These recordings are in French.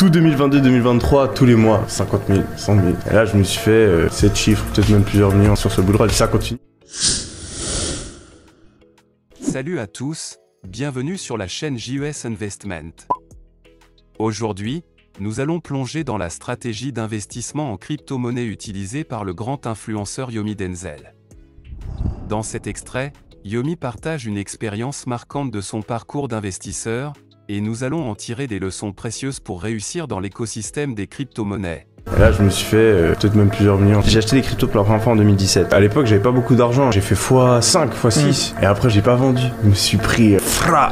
Tout 2022-2023, tous les mois, 50 000, 100 000. Et là, je me suis fait 7 chiffres, peut-être même plusieurs millions sur ce boulot. Ça continue. Salut à tous, bienvenue sur la chaîne JES Investment. Aujourd'hui, nous allons plonger dans la stratégie d'investissement en crypto-monnaie utilisée par le grand influenceur Yomi Denzel. Dans cet extrait, Yomi partage une expérience marquante de son parcours d'investisseur, et nous allons en tirer des leçons précieuses pour réussir dans l'écosystème des crypto-monnaies. Et là, je me suis fait peut-être même plusieurs millions. J'ai acheté des cryptos pour la première fois en 2017. À l'époque, j'avais pas beaucoup d'argent. J'ai fait x5, x6. Et après, j'ai pas vendu. Je me suis pris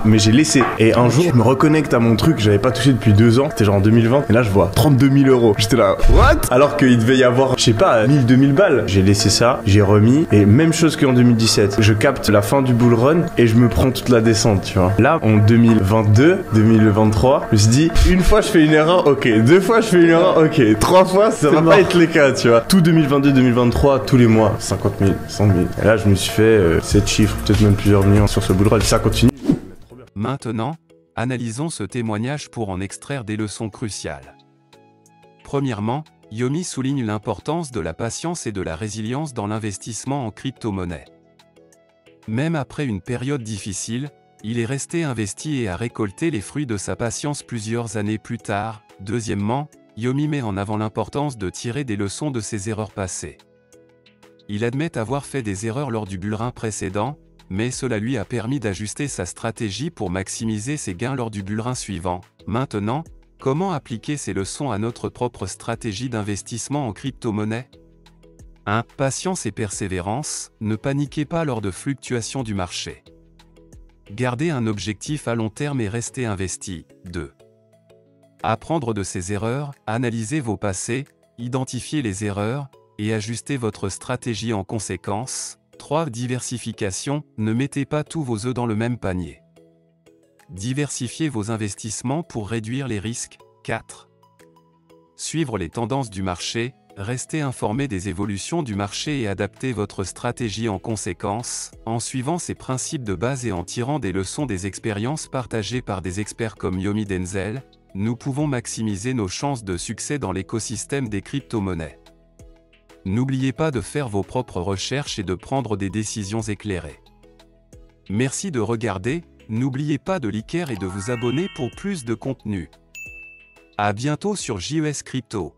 mais j'ai laissé. Et un jour, je me reconnecte à mon truc que j'avais pas touché depuis 2 ans. C'était genre en 2020. Et là, je vois 32 000 euros. J'étais là, what? Alors qu'il devait y avoir, je sais pas, 1000, 2000 balles. J'ai laissé ça, j'ai remis. Et même chose qu'en 2017. Je capte la fin du bull run et je me prends toute la descente, tu vois. Là, en 2022, 2023, je me suis dit, une fois, je fais une erreur, ok. 2 fois, je fais une erreur, ok. 3 fois, ça va pas être les cas, tu vois. Tout 2022-2023, tous les mois, 50 000, 100 000. Et là, je me suis fait 7 chiffres, peut-être même plusieurs millions sur ce bull run. Ça continue. Maintenant, analysons ce témoignage pour en extraire des leçons cruciales. Premièrement, Yomi souligne l'importance de la patience et de la résilience dans l'investissement en crypto-monnaie. Même après une période difficile, il est resté investi et a récolté les fruits de sa patience plusieurs années plus tard. Deuxièmement, Yomi met en avant l'importance de tirer des leçons de ses erreurs passées. Il admet avoir fait des erreurs lors du bull run précédent, mais cela lui a permis d'ajuster sa stratégie pour maximiser ses gains lors du bull run suivant. Maintenant, comment appliquer ces leçons à notre propre stratégie d'investissement en crypto-monnaie ? 1. Patience et persévérance, ne paniquez pas lors de fluctuations du marché. Gardez un objectif à long terme et restez investi. 2. Apprendre de ses erreurs, analysez vos passés, identifiez les erreurs, et ajustez votre stratégie en conséquence. 3. Diversification, ne mettez pas tous vos œufs dans le même panier. Diversifiez vos investissements pour réduire les risques. 4. Suivre les tendances du marché, restez informé des évolutions du marché et adaptez votre stratégie en conséquence, en suivant ces principes de base et en tirant des leçons des expériences partagées par des experts comme Yomi Denzel. Nous pouvons maximiser nos chances de succès dans l'écosystème des crypto-monnaies. N'oubliez pas de faire vos propres recherches et de prendre des décisions éclairées. Merci de regarder, n'oubliez pas de liker et de vous abonner pour plus de contenu. À bientôt sur JES Crypto.